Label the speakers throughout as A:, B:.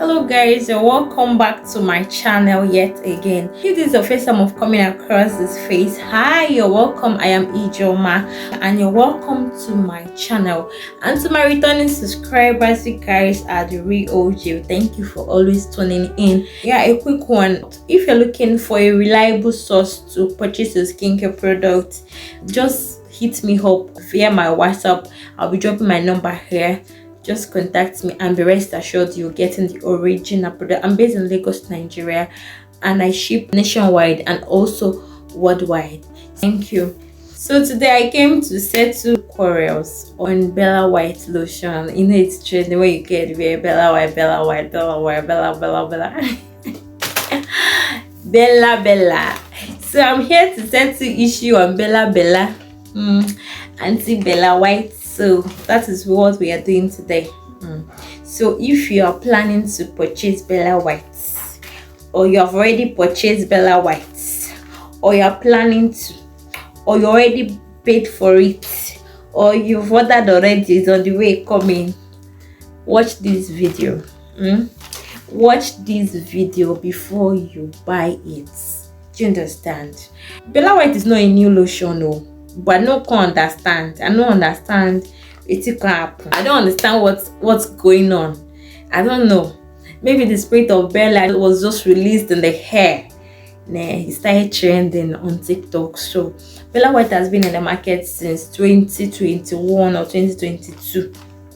A: Hello guys, and welcome back to my channel yet again. If this is the first time of coming across this face, hi, you're welcome. I am IJEOMA and you're welcome to my channel. And to my returning subscribers, you guys are the real OG. Thank you for always tuning in. Yeah, a quick one. If you're looking for a reliable source to purchase a skincare product, just hit me up via my WhatsApp. I'll be dropping my number here. Just contact me and be rest assured you're getting the original product. I'm based in Lagos, Nigeria, and I ship nationwide and also worldwide. Thank you. So today I came to settle quarrels on Bella White Lotion. You know it's trending when you get where Bella White, Bella White, Bella White, Bella, Bella, Bella. Bella, Bella. So I'm here to settle issue on Bella, Bella. Anti-Bella White. So that is what we are doing today. So if you are planning to purchase Bella Whites, or you have already purchased Bella Whites, or you are planning to, or you already paid for it, or you've ordered already, it's on the way coming, watch this video. Watch this video before you buy it. Do you understand? Bella White is not a new lotion, no. But no can understand. I don't understand it can happen. I don't understand what's going on. I don't know. Maybe the spirit of Bella was just released in the hair. Nah, it started trending on TikTok. So Bella White has been in the market since 2021 or 2022,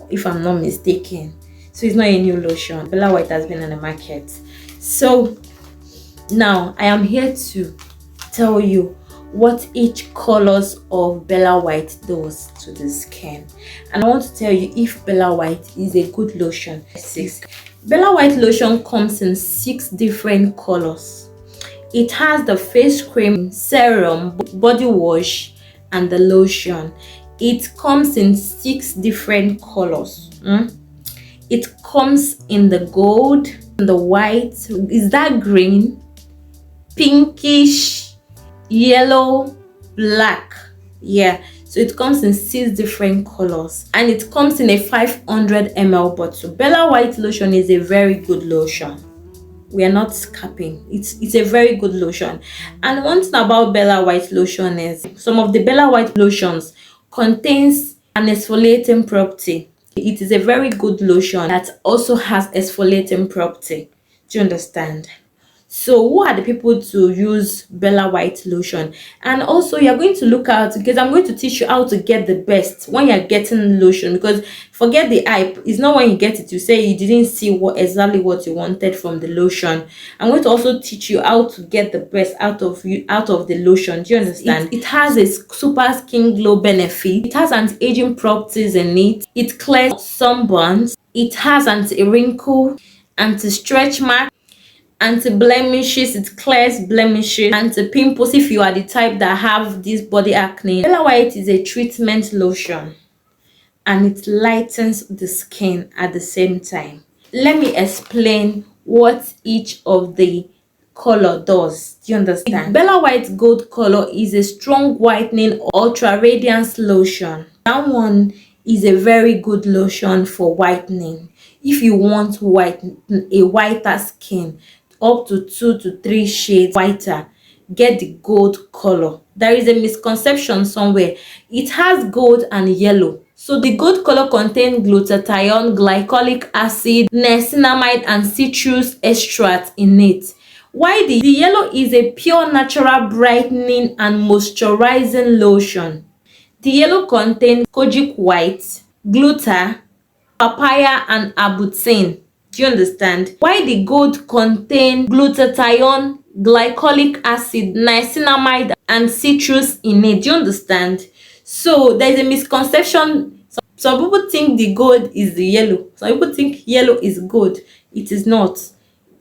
A: if I'm not mistaken. So it's not a new lotion. Bella White has been in the market. So now I am here to tell you what each colors of Bella White does to the skin, and I want to tell you if Bella White is a good lotion. Bella White lotion comes in 6 different colors. It has the face cream, serum, body wash, and the lotion. It comes in 6 different colors. It comes in the gold, the white, is that green, pinkish, yellow, black. Yeah, so it comes in 6 different colors and it comes in a 500 ml bottle. Bella White lotion is a very good lotion. We are not capping. It's a very good lotion. And one thing about Bella White lotion is some of the Bella White lotions contains an exfoliating property. It is a very good lotion that also has exfoliating property. Do you understand? So who are the people to use Bella White lotion? And also you're going to look out, because I'm going to teach you how to get the best when you're getting lotion, because forget the hype. It's not when you get it you say you didn't see exactly what you wanted from the lotion. I'm going to also teach you how to get the best out of the lotion. Do you understand? It has a super skin glow benefit. It has anti-aging properties in it. It clears sunburns. It has anti-wrinkle, anti-stretch mark, anti-blemishes. It clears blemishes, anti-pimples if you are the type that have this body acne. Bella White is a treatment lotion and it lightens the skin at the same time. Let me explain what each of the color does. Do you understand? Bella White gold color is a strong whitening ultra radiance lotion. That one is a very good lotion for whitening. If you want a whiter skin, up to 2 to 3 shades whiter, get the gold color. There is a misconception somewhere. It has gold and yellow. So the gold color contains glutathione, glycolic acid, niacinamide, and citrus extract in it. While the yellow is a pure natural brightening and moisturizing lotion. The yellow contains kojic white, gluta, papaya, and arbutin. Do you understand? While the gold contains glutathione, glycolic acid, niacinamide, and citrus in it. Do you understand? So there's a misconception. Some people think the gold is the yellow. Some people think yellow is gold. It is not.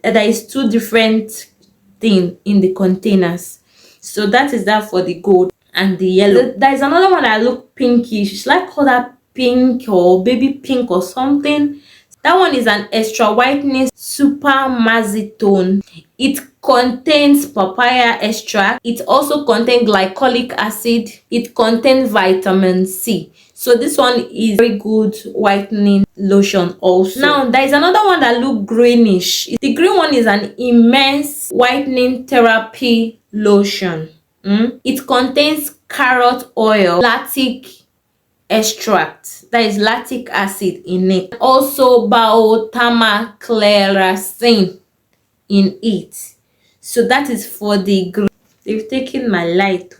A: There is 2 different things in the containers. So that is that for the gold and the yellow. There is another one that look pinkish. It's like color pink or baby pink or something. That one is an extra whitening super mazitone. It contains papaya extract. It also contains glycolic acid. It contains vitamin C. So this one is very good whitening lotion also. Now there is another one that look greenish. The green one is an immense whitening therapy lotion. It contains carrot oil, lactic extract, that is lactic acid in it, also biotamacleracin in it. So that is for the green. They've taken my light.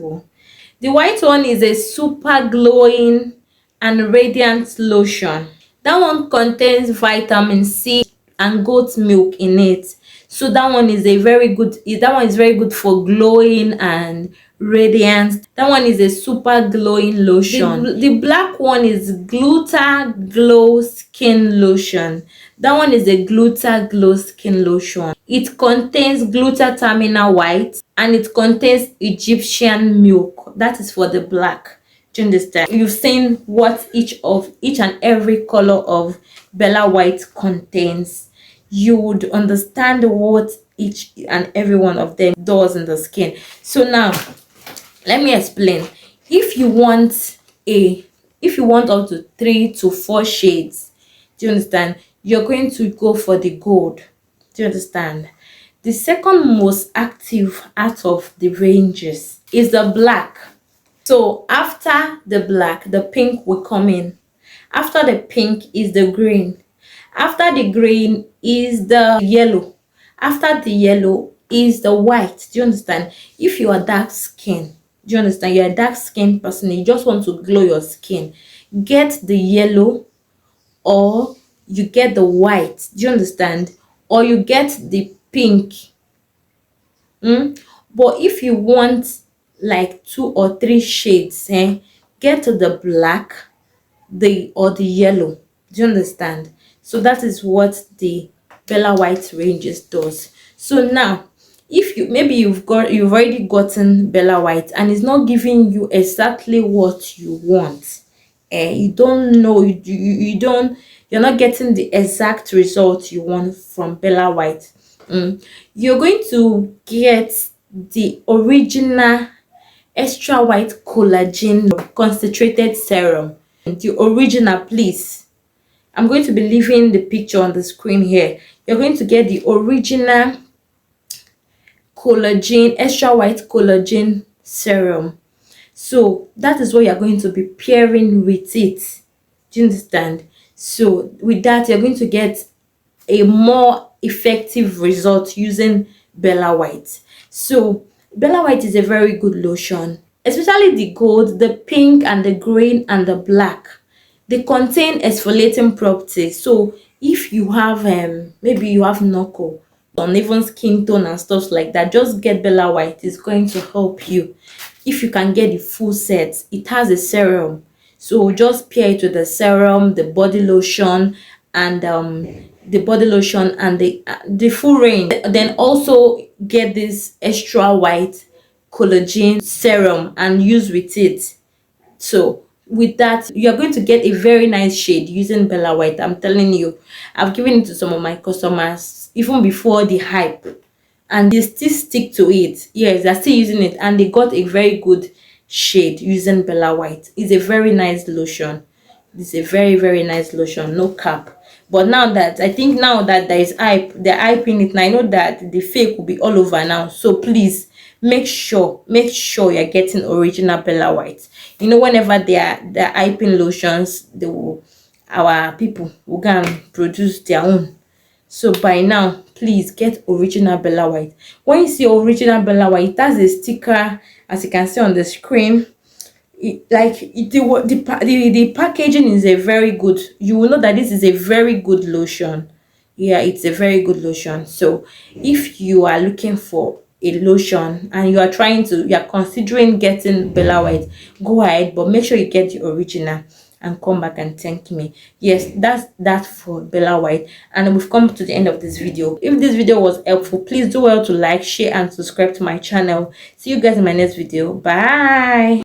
A: The white one is a super glowing and radiant lotion. That one contains vitamin C and goat milk in it. So that one is very good for glowing and radiance. That one is a super glowing lotion. The black one is Gluta Glow Skin Lotion. That one is a Gluta Glow Skin Lotion. It contains glutataminar white and it contains Egyptian milk. That is for the black. Do you understand? You've seen what each and every color of Bella White contains. You would understand what each and every one of them does in the skin. So now let me explain. If you want up to 3 to 4 shades, do you understand, you're going to go for the gold. Do you understand? The second most active out of the ranges is the black. So after the black, the pink will come in. After the pink is the green. After the green is the yellow. After the yellow is the white. Do you understand? If you are dark skin, do you understand? You're a dark skin person, you just want to glow your skin, get the yellow or you get the white. Do you understand? Or you get the pink. But if you want like 2 or 3 shades, get to the black, or the yellow. Do you understand? So that is what the Bella White ranges does. So now, if you've already gotten Bella White and it's not giving you exactly what you want, you don't know, you're not getting the exact result you want from Bella White, you're going to get the original extra white collagen concentrated serum. The original, please, I'm going to be leaving the picture on the screen here. You're going to get the original collagen, extra white collagen serum. So that is what you're going to be pairing with it. Do you understand? So with that, you're going to get a more effective result using Bella White. So Bella White is a very good lotion, especially the gold, the pink and the green and the black. They contain exfoliating properties. So if you have maybe you have knuckle, uneven skin tone and stuff like that, just get Bella White. It's going to help you. If you can get the full set, it has a serum, so just pair it with the serum, the body lotion, and the full range. Then also get this extra white collagen serum and use with it. So with that, you're going to get a very nice shade using Bella White. I'm telling you, I've given it to some of my customers even before the hype, and they still stick to it. Yes, they're still using it and they got a very good shade using Bella White. It's a very nice lotion. It's a very, very nice lotion, no cap. But now that there is hype, they're hyping it, and I know that the fake will be all over now. So please make sure you're getting original Bella White. You know, whenever they're hyping lotions, our people will go and produce their own. So by now, please get original Bella White. When you see original Bella White, it has a sticker, as you can see on the screen. The packaging is a very good. You will know that this is a very good lotion. Yeah, it's a very good lotion. So if you are looking for a lotion and you are considering getting Bella White, go ahead, but make sure you get the original and come back and thank me. Yes, that's that for Bella White, and we've come to the end of this video. If this video was helpful, please do well to like, share and subscribe to my channel. See you guys in my next video. Bye.